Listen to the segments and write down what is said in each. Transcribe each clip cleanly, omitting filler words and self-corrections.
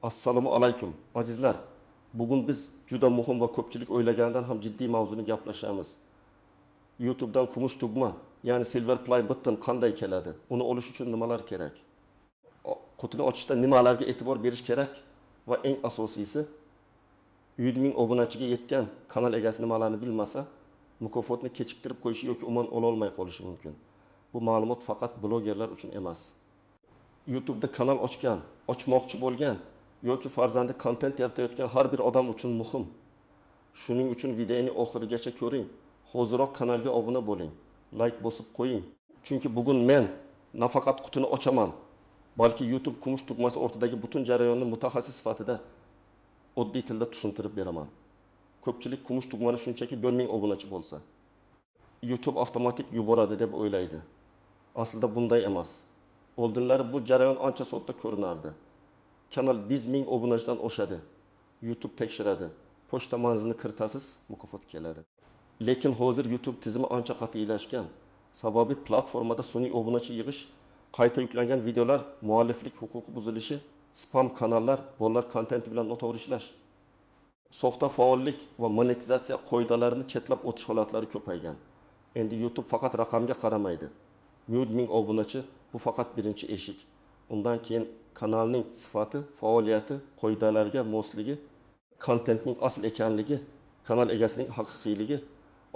Assalomu alaykum azizlar. Bugun biz juda muhim va ko'pchilik o'ylagandan ham jiddiy mavzuni gaplashamiz. YouTube'dan kumush tugma, ya'ni silver play button qanday keladi? Uni olish uchun nimalar kerak? Qutini ochishda nimalarga e'tibor berish kerak va eng asosiysi 100 ming obunachiga yetgan kanal egasi nimalarni bilmasa, mukofotni kechiktirib qo'yishi yoki umuman ola olmay qolishi mumkin. Bu ma'lumot faqat blogerlar uchun emas. YouTube'da kanal ochgan, ochmoqchi bo'lgan yoki farzandi kontent yaratayotgan har bir odam uchun muhim. Shuning uchun videoni oxirigacha ko'ring. Hoziroq kanalga obuna bo'ling. Like bosib qo'ying. Chunki bugun men nafaqat qutini ochaman, balki YouTube kumush tugmasi o'rtadagi butun jarayonni mutaxassis sifatida oddiy tilda tushuntirib beraman. Ko'pchilik kumush tugmani shunchaki 1 ming obunachi bo'lsa, YouTube avtomatik yuboradi deb o'ylaydi. Aslida bunday emas. Oldinlari bu jarayon ancha sodda ko'rinardi. Kanal 100 ming obunachidan oshadi. YouTube tekshiradi. Pochta manzilini kiritasiz, mukofot keladi. Lekin hozir YouTube tizimi ancha qat'iylashgan. Sababi platformada sun'iy obunachi yig'ish, qayta yuklangan videolar, mualliflik huquqi buzilishi, spam kanallar, bolalar kontenti bilan noto'g'ri ishlash, soxta faollik va monetizatsiya qoidalarini chetlab o'tish holatlari ko'paygan. Endi YouTube faqat raqamga qaramaydi. 100 ming obunachi bu faqat birinchi eshik. Undan keyin kanalning sifati, faoliyati, qoidalarga mosligi, kontentning asl ekanligi, kanal egasining haqiqiyligi,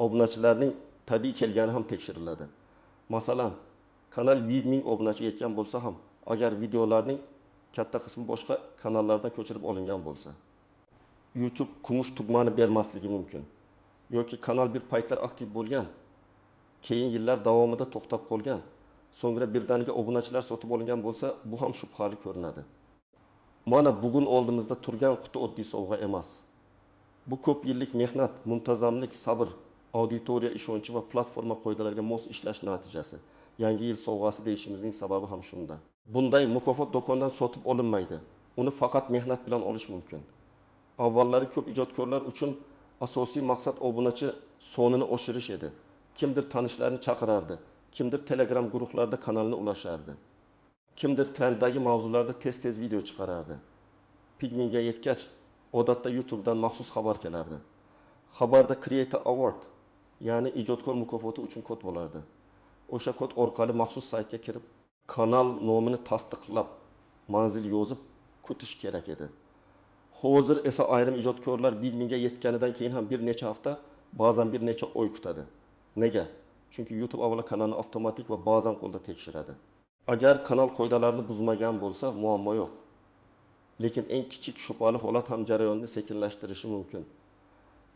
obunachilarning tabiiy kelgani ham tekshiriladi. Masalan, kanal 100 ming obunachiga yetgan bo'lsa ham, agar videolarning katta qismi boshqa kanallardan ko'chirib olingan bo'lsa, YouTube kumush tugmani bermasligi mumkin. Yoki kanal bir paytlar aktiv bo'lgan, keyin yillar davomida to'xtab qolgan, so'ngra birdaniga obunachilar sotib olingan bo'lsa, bu ham shubhali ko'rinadi. Mana bugun oldimizda turgan quti oddiy sovg'a emas. Bu ko'p yillik mehnat, muntazamlik, sabr, auditoriya ishonchi va platforma qoidalariga mos ishlash natijasi. Yangi yil sovg'asi deyishimizning sababi ham shunda. Bunday mukofot do'kondan sotib olinmaydi. Uni faqat mehnat bilan olish mumkin. Avvallari ko'p ijodkorlar uchun asosiy maqsad obunachi sonini oshirish edi. Kimdir tanishlarini chaqirardi, kimdir Telegram guruhlarda kanalini ulashardi. Kimdir trenddagi mavzularda tez-tez video chiqarardi. Pigminga yetgach, odatda YouTube'dan maxsus xabar kelardi. Xabarda Creator Award, ya'ni ijodkor mukofoti uchun kod bo'lardi. O'sha kod orqali maxsus saytga kirib, kanal nomini tasdiqlab, manzil yozib kutish kerak edi. Hozir esa ayrim ijodkorlar 1 mingga yetganidan keyin ham bir necha hafta, ba'zan bir necha oy kutadi. Nega? Chunki YouTube avvalo kanalni avtomatik va ba'zan qo'lda tekshiradi. Agar kanal qoidalarini buzmagan bo'lsa, muammo yo'q. Lekin eng kichik shubhali holat ham jarayonni sekinlashtirishi mumkin.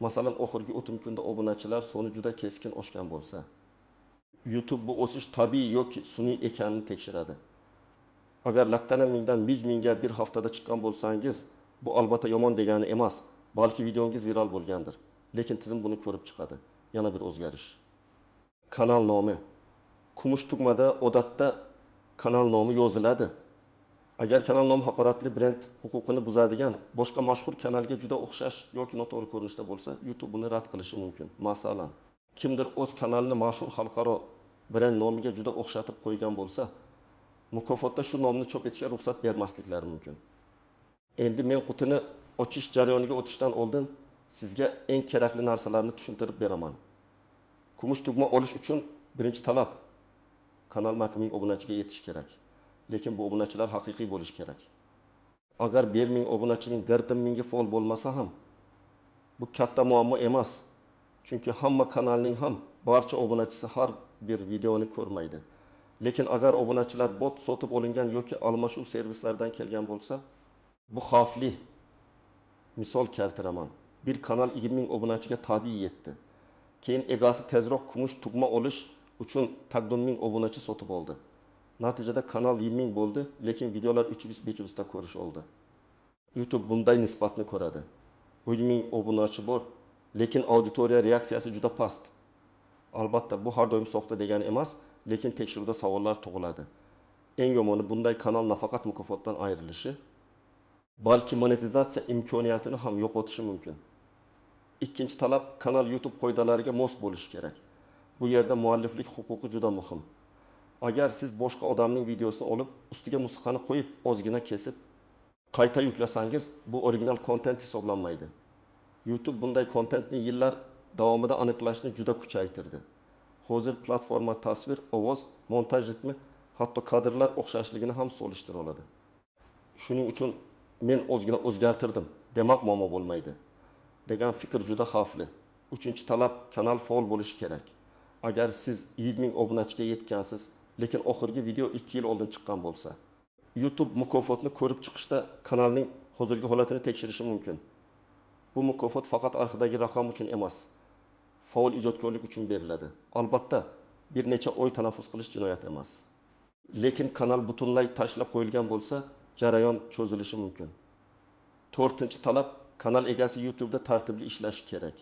Masalan, oxirgi o'tim kunda obunachilar soni juda keskin oshgan bo'lsa, YouTube bu o'sish tabiiy yoki sun'iy ekanini tekshiradi. Agar laktana mingdan 100 mingga bir haftada chiqqan bo'lsangiz, bu albatta yomon degani emas, balki videongiz viral bo'lgandir. Lekin tizim buni ko'rib chiqadi. Yana bir o'zgarish. Kanal nomi. Kumush tugmada odatda kanal nomi yoziladi. Agar kanal nomi haqoratli brend huquqini buzadigan boshqa mashhur kanalga juda o'xshash yoki noto'g'ri ko'rinishda bo'lsa, YouTube buni rad qilishi mumkin. Masalan, kimdir o'z kanalini mashhur xalqaro brend nomiga juda o'xshatib qo'ygan bo'lsa, mukofotda shu nomni chop etishga ruxsat bermasliklari mumkin. Endi men qutini ochish jarayoniga o'tishdan oldin sizga eng kerakli narsalarni tushuntirib beraman. Kumush tugma olish uchun birinchi talab kanal 1 ming obunachiga yetish kerak. Lekin bu obunachilar haqiqiy bo'lishi kerak. Agar 1 ming obunachining 1 mingi fol bo'lmasa ham, bu katta muammo emas. Chunki hamma kanalning ham barcha obunachisi har bir videoni ko'rmaydi. Lekin agar obunachilar bot sotib olingan yoki almashuv servislaridan kelgan bo'lsa, bu xavfli. Misol keltiraman. Bir kanal 20 ming obunachiga tabiiy yetdi. Keyin egasi tezroq kumush tugma olish uchun 10 ming obunachi sotib oldi. Natijada kanal 20 ming bo'ldi, lekin videolar 300-500 ta ko'rish oldi. YouTube bunday nisbatni ko'radi. 1 ming obunachi bor, lekin auditoriya reaksiyasi juda past. Albatta bu har doim soxta degani emas, lekin tekshiruvda savollar tug'iladi. Eng yomoni bunday kanal nafaqat mukofotdan ayrilishi, balki monetizatsiya imkoniyatini ham yo'qotishi mumkin. Ikkinchi talab, kanal YouTube qoidalariga mos bo'lishi kerak. Bu yerda mualliflik huquqi juda muhim. Agar siz boshqa odamning videosini olib, ustiga musiqani qo'yib, ozgina kesib, Qayta yüklesangiz bu original content hisoblanmaydi. YouTube bunday kontentni yillar davomida aniqlashni juda kuchaytirdi. Hozir platforma tasvir, ovoz, montaj ritmi, hatto kadrlar o'xshashligini ham solishtira oladi. Shuning uchun men o'zgina o'zgartirdim, demak muammo bo'lmaydi degan fikr juda xavfli. Uchinchi talab, kanal faol bo'lishi kerak. Agar siz 20,000 obunachiga yetgansiz, lekin oxirgi video 2 yil oldin chiqqan bo'lsa, YouTube mukofotni ko'rib chiqishda kanalning hozirgi holatini tekshirishi mumkin. Bu mukofot faqat arkadagi raqam uchun emas, faol ijodkorlik uchun beriladi. Albatta, bir necha oy tanaffus qilish jinoyat emas. Lekin kanal butunlay tashlab qo'yilgan bo'lsa, jarayon cho'zilishi mumkin. 4-talab, kanal egasi YouTube'da tartibli ishlashi kerak.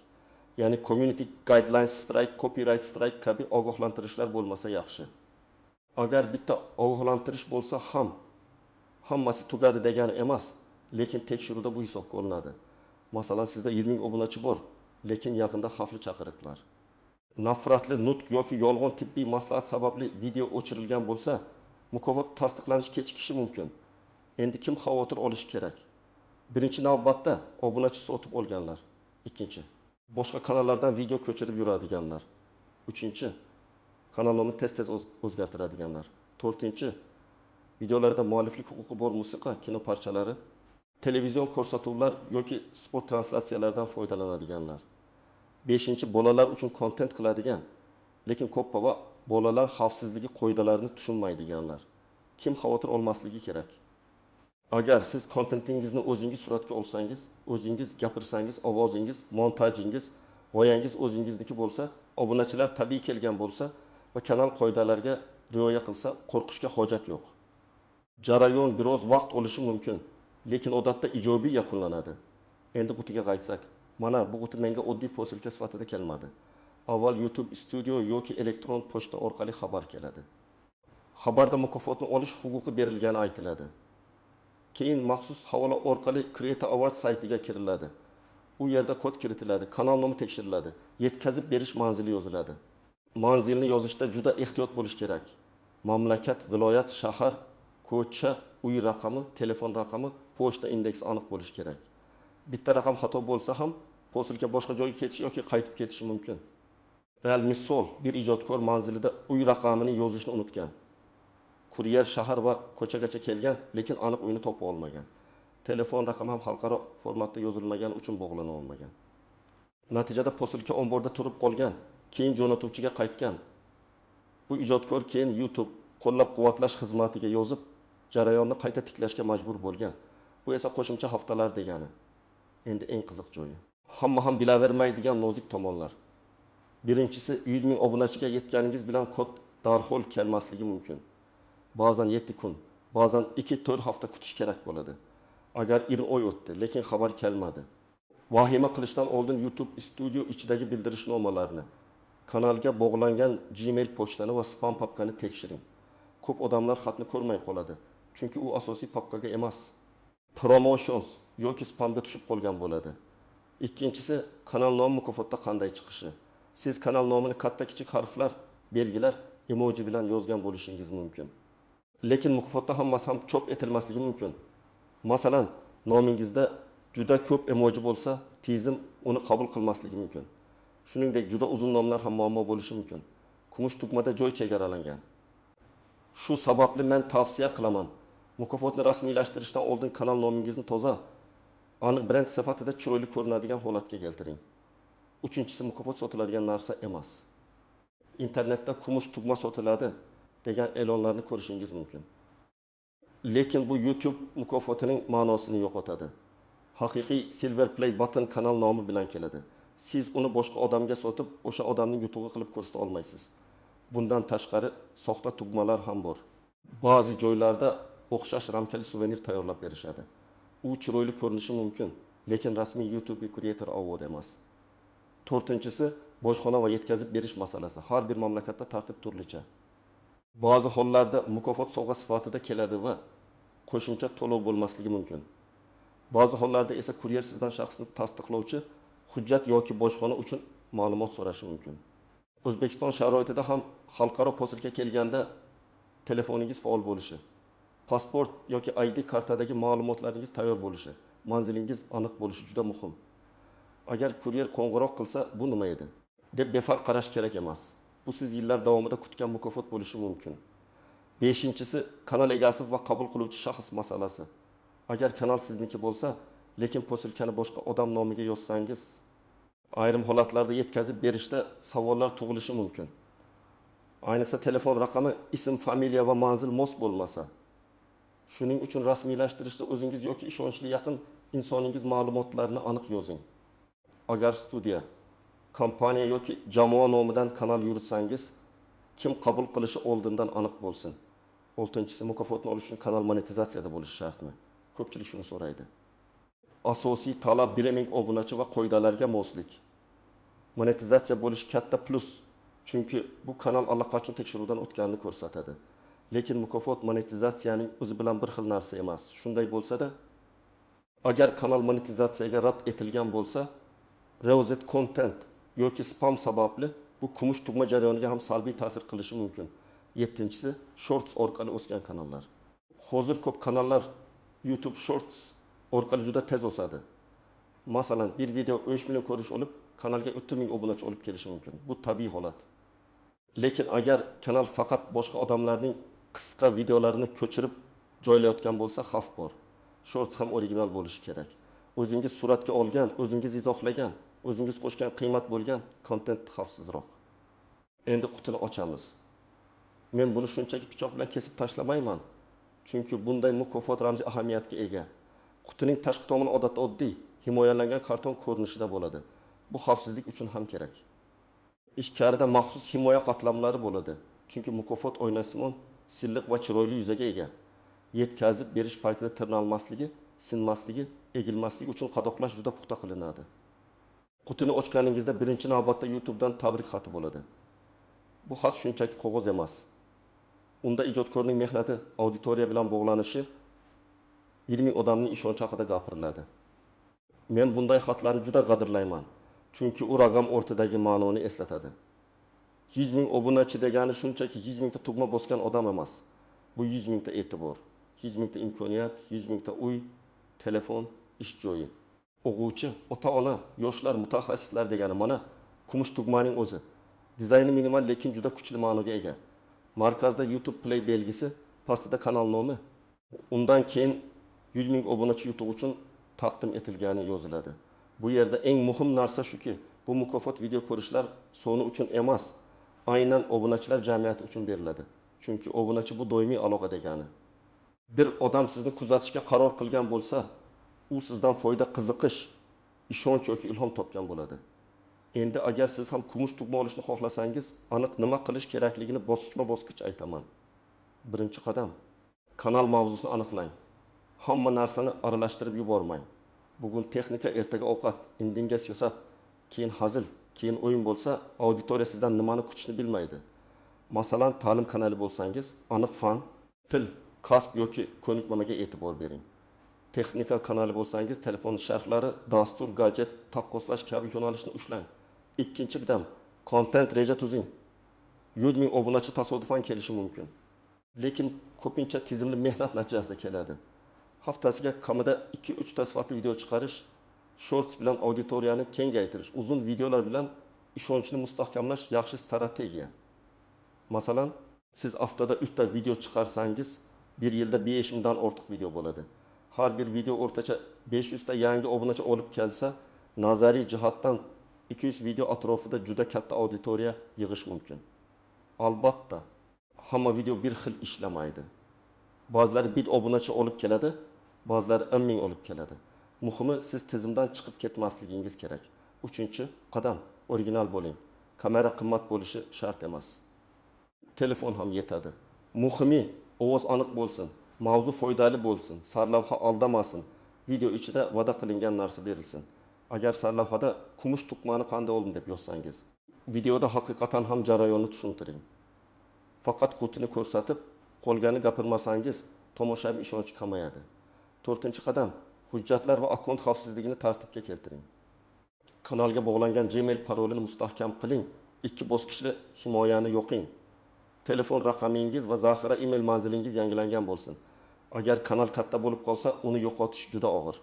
Ya'ni community guidelines strike, copyright strike kabi ogohlantirishlar bo'lmasa yaxshi. Agar bitta ogohlantirish bo'lsa ham hammasi tugadi degani emas, lekin tekshiruvda bu hisobga olinadi. Masalan, sizda 20,000 obunachi bor, lekin yaqinda xavfli chaqiriqlar, nafratli nutq yoki yolg'on tibbiy maslahat sababli video o'chirilgan bo'lsa, mukofot tasdiqlanishi kechikishi mumkin. Endi kim xavotir olishi kerak? Birinchi navbatda obunachi sotib olganlar. Ikkinchi, boshqa kanallardan video ko'chirib yuradiganlar. Uchinchi, kanal nomini tez-tez o'zgartiradiganlar. To'rtinchi, videolarda mualliflik huquqi bor musiqa, kino parchalari, televizion ko'rsatuvlar yoki sport translyatsiyalaridan foydalanadiganlar. 5-chi, bolalar uchun kontent qiladigan, lekin ko'p bolalar xavfsizligi qoidalarini tushunmaydiganlar. Kim xavotir olmasligi kerak? Agar siz kontentingizni o'zingiz suratga olsangiz, o'zingiz gapirsangiz, ovozingiz, montajingiz, g'oyangiz o'zingizniki bo'lsa, obunachilar tabiiy kelgan bo'lsa va kanal qoidalariga rioya qilsa, qo'rqishga hojat yo'q. Jarayon biroz vaqt olishi mumkin, lekin odatda ijobiy yakunlanadi. Endi qutiga qaytsak, mana bu quti menga oddiy posilka sifatida kelmadi. Avval YouTube Studio yoki elektron pochta orqali xabar keladi. Xabarda mukofotni olish huquqi berilgani aytiladi. Keyin maxsus havola orqali Creator Awards saytiga kiriladi. U yerda kod kiritiladi, kanal nomi tekshiriladi, yetkazib berish manzili yoziladi. Manzilni yozishda juda ehtiyot bo'lish kerak. Mamlakat, viloyat, shahar, ko'cha, uy raqami, telefon raqami, pochta indeksi aniq bo'lishi kerak. Bitta raqam xato bo'lsa ham, posilka boshqa joyga ketish yoki qaytib ketishi mumkin. Real misol, bir ijodkor manzilida uy raqamini yozishni unutgan. Kuryer shahar va ko'chagacha kelgan, lekin aniq uyni topa olmagan. Telefon raqami ham xalqaro formatda yozilmagani uchun bog'lana olmagan. Natijada posilka omborda turib qolgan, keyin jo'natuvchiga qaytgan. Bu ijodkor keyin YouTube qo'llab-quvvatlash xizmatiga yozib, jarayonni qayta tiklashga majbur bo'lgan. Bu esa qo'shimcha haftalar degani. Endi eng qiziq joyi. Hamma ham bilavermaydigan nozik tomonlar. Birinchisi, 100,000 obunachiga yetganingiz bilan kod darhol kelmasligi mumkin. Ba'zan 7 kun, ba'zan 2-4 hafta kutish kerak bo'ladi. Agar 20 oy o'tdi, lekin xabar kelmadi. Vahima qilishdan oldin YouTube Studio ichidagi bildirishnomalarni, kanalga bog'langan Gmail pochtani va spam papkani tekshiring. Ko'p odamlar xatni ko'rmay qoladi, chunki u asosiy papkaga emas, promotions yoki spamga tushib qolgan bo'ladi. Ikkinchisi, kanal nomi mukofotda qanday chiqishi. Siz kanal nomini katta-kichik harflar, belgilar, emoji bilan yozgan bo'lishingiz mumkin. Lekin mukofotda hammasi ham chop etilmasligi mumkin. Masalan, nomingizda juda ko'p emoji bo'lsa, tizim uni qabul qilmasligi mumkin. Shuningdek, juda uzun nomlar ham muammo bo'lishi mumkin. Kumush tugmada joy chegaralangan. Shu sababli men tavsiya qilaman. Mukofotni rasmiylashtirishdan oldin kanal nomingizni toza, aniq brend sifatida chiroyli ko'rinadigan holatga keltiring. Uchinchisi, mukofot sotiladigan narsa emas. Internetda kumush tugma sotiladi degan e'lonlarni ko'rishingiz mumkin. Lekin bu YouTube mukofotining ma'nosini yo'qotadi. Haqiqiy Silver Play Button kanal nomi bilan keladi. Siz uni boshqa odamga sotib, o'sha odamning yutug'i qilib ko'rsata olmaysiz. Bundan tashqari soxta tugmalar ham bor. Ba'zi joylarda o'xshash ramkali suvenir tayyorlab berishadi. U chiroyli ko'rinishi mumkin, lekin rasmiy YouTube Creator Award emas. To'rtinchisi, bojxona va yetkazib berish masalasi. Har bir mamlakatda tartib turlicha. Ba'zi hollarda mukofot sovg'a sifatida keladi va qo'shimcha to'lov bo'lmasligi mumkin. Ba'zi hollarda esa kuryer sizdan shaxsni tasdiqlovchi hujjat yoki bojxona uchun ma'lumot so'rashi mumkin. O'zbekiston sharoitida ham xalqaro posilka kelganda telefoningiz faol bo'lishi, pasport yoki ID kartadagi ma'lumotlaringiz tayyor bo'lishi, manzilingiz aniq bo'lishi juda muhim. Agar kuryer qo'ng'iroq qilsa, bu nima edi deb befarq qarash kerak emas. Bu siz yillar davomida kutgan mukofot bo'lishi mumkin. 5-inchisi kanal egasi va qabul qiluvchi shaxs masalasi. Agar kanal sizniki bo'lsa, lekin posilkani boshqa odam nomiga yozsangiz, ayrim holatlarda yetkazib berishda savollar tug'ilishi mumkin. Ayniqsa telefon raqami, ism, familiya va manzil mos bo'lmasa. Shuning uchun rasmiylashtirishda o'zingiz yoki ishonchli yaqin insoningiz ma'lumotlarini aniq yozing. Agar studiya, kompaniya yoki jamoa nomidan kanal yuritsangiz, kim qabul qilishi oldindan aniq bo'lsin. 6-inchisi mukofotni olish uchun kanal monetizatsiyada bo'lishi shartmi? Ko'pchilik shuni so'raydi. Asosiy talab biliming obunachi va qoidalarga moslik. Monetizatsiya bo'lishi katta plus. Chunki bu kanal allaqachon tekshiruvdan o'tganini ko'rsatadi. Lekin mukofot monetizatsiyaning o'zi bilan bir xil narsa emas. Shunday bo'lsa-da, agar kanal monetizatsiyaga rad etilgan bo'lsa, reuzet content yoki spam sababli bu kumush tugma jarayoniga ham salbiy ta'sir qilishi mumkin. 7-inchisi shorts orqali o'sgan kanallar. Hozir ko'p kanallar YouTube Shorts orqali juda tez o'sadi. Masalan, bir video 3 million ko'rish olib, kanalga 30 ming obunachi olib kelishi mumkin. Bu tabiiy holat. Lekin agar kanal faqat boshqa odamlarning qisqa videolarini ko'chirib joylayotgan bo'lsa, xavf bor. Shorts ham original bo'lishi kerak. O'zingiz suratga olgan, o'zingiz izohlagan, o'zingiz qo'shgan qiymat bo'lgan kontent xavfsizroq. Endi qutini ochamiz. Men buni shunchaki pichoq bilan kesib tashlamayman. Chunki bunday mukofot ramziy ahamiyatga ega. Qutining tashqi tomoni odatda oddiy, himoyalangan karton ko'rinishida bo'ladi. Bu xavfsizlik uchun ham kerak. Ichkarida maxsus himoya qatlamlari bo'ladi. Chunki mukofot oynasimon, silliq va chiroyli yuzaga ega. Yetkazib berish paytida tirnalmasligi, sinmasligi, egilmasligi uchun qadoqlash juda puxta qilinadi. Qutini ochganingizda birinchi navbatda YouTube'dan tabrik xati bo'ladi. Bu xat shunchaki qog'oz emas. Unda ijodkorning mehnati, auditoriya bilan bog'lanishi, 20 odamning ishonchi haqida gapiriladi. Men bunday xatlarni juda qadrlayman. Chunki u raqam o'rtadagi ma'noni eslatadi. 100 ming obunachi degani shunchaki 100 mingta tugma bosgan odam emas. Bu 100 mingta e'tibor, 100 mingta imkoniyat, 100 mingta uy, telefon, ish joyi. O'quvchi, ota-ona, yoshlar, mutaxassislar degani mana kumush tugmaning o'zi. Dizayni minimal lekin juda kuchli ma'noga ega. Markazda YouTube Play belgisi, pastida kanal nomi. Undan keyin 100 ming obunachi yutuq uchun taqdim etilgani yoziladi. Bu yerda eng muhim narsa shuki, bu mukofot video ko'rishlar soni uchun emas, aynan obunachilar jamiyati uchun beriladi. Chunki obunachi bu doimiy aloqa degani. Bir odam sizni kuzatishga qaror qilgan bo'lsa, u sizdan foyda, qiziqish, ishonch yoki ilhom topgan bo'ladi. Endi agar siz ham kumush tugma olishni xohlasangiz, aniq nima qilish kerakligini bosqichma-bosqich aytaman. Birinchi qadam, kanal mavzusini aniqlang. Hamma narsani aralashtirib yubormang. Bugun texnika, ertaga ovqat, indinga siyosat, keyin hazil, keyin o'yin bo'lsa, auditoriya sizdan nimani kutishni bilmaydi. Masalan, ta'lim kanali bo'lsangiz, aniq fan, til, kasb yoki ko'nikmamaga e'tibor bering. Texnika kanali bo'lsangiz, telefon sharhlari, dastur, gadjet, taqqoslash kabi yo'nalishni ushlang. Ikkinchi qadam, content reja tuzing. 100 ming obunachi tasodifan kelishi mumkin. Lekin ko'pincha tizimli mehnat natijasida keladi. Haftasiga kamida 2-3 ta sifatli video chiqarish, shorts bilan auditoriyani kengaytirish, uzun videolar bilan ishonchni mustahkamlash yaxshi strategiya. Masalan, siz haftada 3 ta video chiqarsangiz, bir yilda 5 mingdan ortiq video bo'ladi. Har bir video o'rtacha 500 ta yangi obunachi olib kelsa, nazariy jihatdan 200 video atrofida juda katta auditoriya yig'ish mumkin. Albatta, hamma video bir xil ishlamaydi. Ba'zilari 1 obunachi olib keladi, ba'zilari 10 ming olib keladi. Muhimi siz tizimdan chiqib ketmasligingiz kerak. 3-qadam, original bo'ling. Kamera qimmat bo'lishi shart emas. Telefon ham yetadi. Muhimi ovoz aniq bo'lsin, mavzu foydali bo'lsin, sarlavha aldamasin, video ichida va'da qilingan narsa berilsin. Agar sarlavhada kumush tuqmani qanday oldim deb yozsangiz, videoda haqiqatan ham jarayonni tushuntiring. Faqat qutini ko'rsatib, qolgani gapirmasangiz, tomoshabin ishonchi kamayadi. 4-qadam, hujjatlar va akkaunt xavfsizligini tartibga keltiring. Kanalga bog'langan Gmail parolini mustahkam qiling. 2 bosqichli himoyani yoqing. Telefon raqamingiz va zaxira email manzilingiz yangilangan bo'lsin. Agar kanal katta bo'lib qolsa, uni yo'qotish juda og'ir.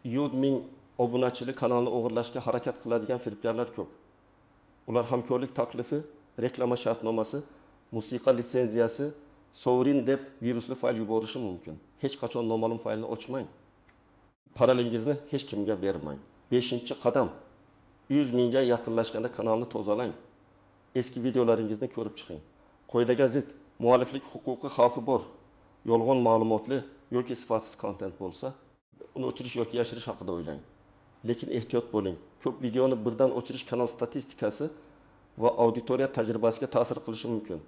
100 ming obunachilik kanalni o'g'irlashga harakat qiladigan firibgarlar ko'p. Ular hamkorlik taklifi, reklama shartnomasi, musiqa litsenziyasi, sovrin deb virusli fayl yuborishi mumkin. Hech qachon noma'lum faylni ochmang. Paralingizni hech kimga bermang. 5-qadam. 100 mingga yaqinlashganda kanalni tozalang. Eski videolaringizni ko'rib chiqing. Qoidaga zid, mualliflik huquqi xavfi bor, yolg'on ma'lumotli yoki sifatsiz kontent bo'lsa, uni o'chirish yoki yashirish haqida o'ylang. Lekin ehtiyot bo'ling. Ko'p videoni birdan o'chirish kanal statistikasi va auditoriya tajribasiga ta'sir qilishi mumkin.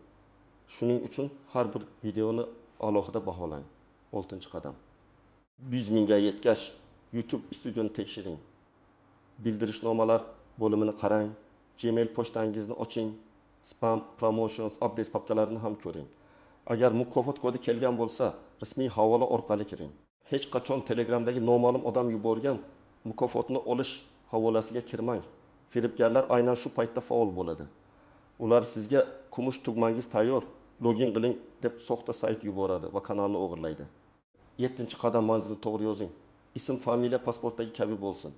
Shuning uchun har bir videoni alohida baholang. 6-qadam. 100 mingga yetgach, YouTube studioni tekshiring. Bildirishnomalar bo'limini qarang, Gmail pochtangizni oching, spam, promotions, updates papkalarini ham ko'ring. Agar mukofot kodi kelgan bo'lsa, rasmiy havola orqali kiring. Hech qachon Telegramdagi noma'lum odam yuborgan mukofotni olish havolasiga kirmang. Firibgarlar aynan shu paytda faol bo'ladi. Ular sizga kumush tugmangiz tayyor, login qiling deb soxta sayt yuboradi va kanalni o'g'irlaydi. 7-qadam manzilni to'g'ri yozing. Ism, familiya pasportdagi kabi bo'lsin.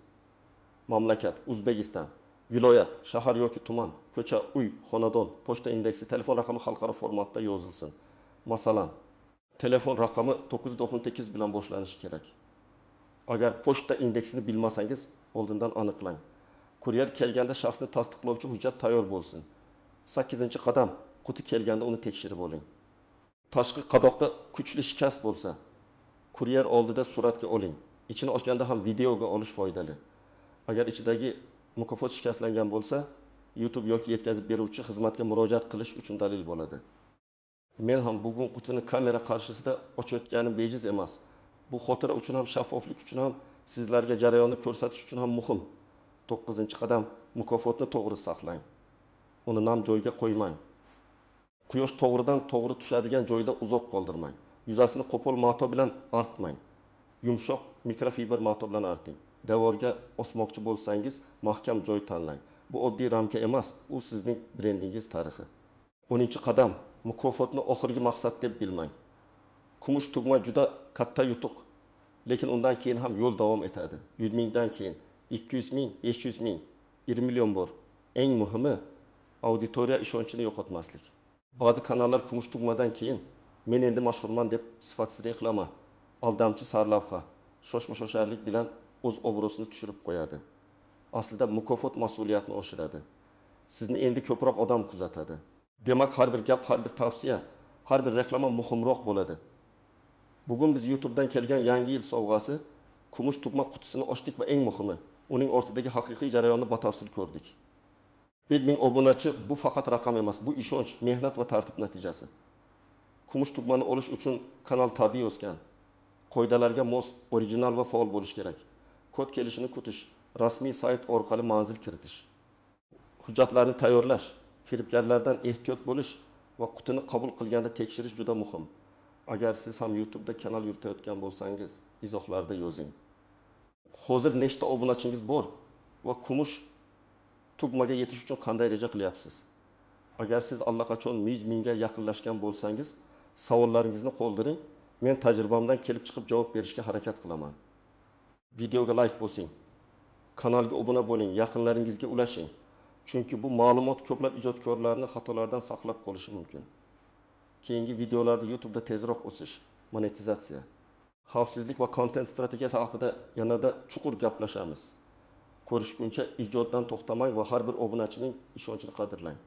Mamlakat O'zbekiston, viloyat, shahar yoki tuman, ko'cha, uy, xonadon, pochta indeksi, telefon raqami xalqaro formatda yozilsin. Masalan, telefon raqami 998 bilan boshlanishi kerak. Agar pochta indeksini bilmasangiz, oldindan aniqlang. Kuryer kelganda shaxsni tasdiqlovchi hujjat tayyor bo'lsin. 8-qadam, quti kelganda uni tekshirib oling. Tashqi qadoqda kuchli shikast bo'lsa, kuryer oldida suratga oling. Ichini ochganda ham videoga olish foydali. Agar ichidagi mukofot shikastlangan bo'lsa, YouTube yoki yetkazib beruvchi xizmatga murojaat qilish uchun dalil bo'ladi. Men ham bugun qutini kamera qarshisida ochayotganim bejiz emas. Bu xotira uchun ham, shaffoflik uchun ham, sizlarga jarayonni ko'rsatish uchun ham muhim. 9-qadam, mukofotni to'g'ri saqlang. Uni nam joyga qo'ymang. Quyosh to'g'ridan to'g'ri tushadigan joyda uzoq qoldirmang. Yuzasini qo'pol mato bilan artmang. Yumshoq mikrofiber mato bilan arting. Devorga osmoqchi bo'lsangiz, mahkam joy tanlang. Bu oddiy ramka emas, u sizning brendingiz tarixi. 10-qadam, mukofotni oxirgi maqsad deb bilmang. Kumush tugma juda katta yutuq, lekin undan keyin ham yo'l davom etadi. 100 mingdan keyin 200 ming, 500 ming, 1 million bor. Eng muhimi, auditoriya ishonchini yo'qotmaslik. Ba'zi kanallar kumush tugmadan keyin men endi mashhurman deb sifatsiz reklama, aldamchi sarlavha, shoshma-shosharlik bilan o'z obro'sini tushirib qo'yadi. Aslida mukofot mas'uliyatni oshiradi. Sizni endi ko'proq odam kuzatadi. Demak, har bir gap, har bir tavsiya, har bir reklama muhimroq bo'ladi. Bugun biz YouTube'dan kelgan yangi yil sovg'asi kumush tugma qutisini ochdik va eng muhimi, uning ortidagi haqiqiy jarayonni batafsil ko'rdik. 1 ming obunachi bu faqat raqam emas, bu ishonch, mehnat va tartib natijasi. Kumush tugmani olish uchun kanal tabiiy o'sgan. Qoidalarga mos, original va faol bo'lish kerak. Kod kelishini kutish, rasmiy sayt orqali manzil kiritish. Hujjatlarni tayyorlash, firibgarlardan ehtiyot bo'lish va qutini qabul qilganda tekshirish juda muhim. Agar siz ham YouTube'da kanal yuritayotgan bo'lsangiz, izohlarda yozing. Hozir nechta obunachingiz bor va kumush tugmaga yetish uchun qanday reja qilyapsiz? Agar siz allaqachon 100 mingga yaqinlashgan bo'lsangiz, savollaringizni qoldiring. Men tajribamdan kelib chiqib javob berishga harakat qilaman. Videoga like bosing. Kanalga obuna bo'ling, yaqinlaringizga ulashing. Chunki bu ma'lumot ko'plab ijodkorlarni xatolardan saqlab qolishi mumkin. Keyingi videolarda YouTube'da tezroq o'sish, monetizatsiya, xavfsizlik va kontent strategiyasi haqida yanada chuqur gaplashamiz. Ko'rishguncha ijoddan to'xtamang va har bir obunachining ishonchini qadrlang.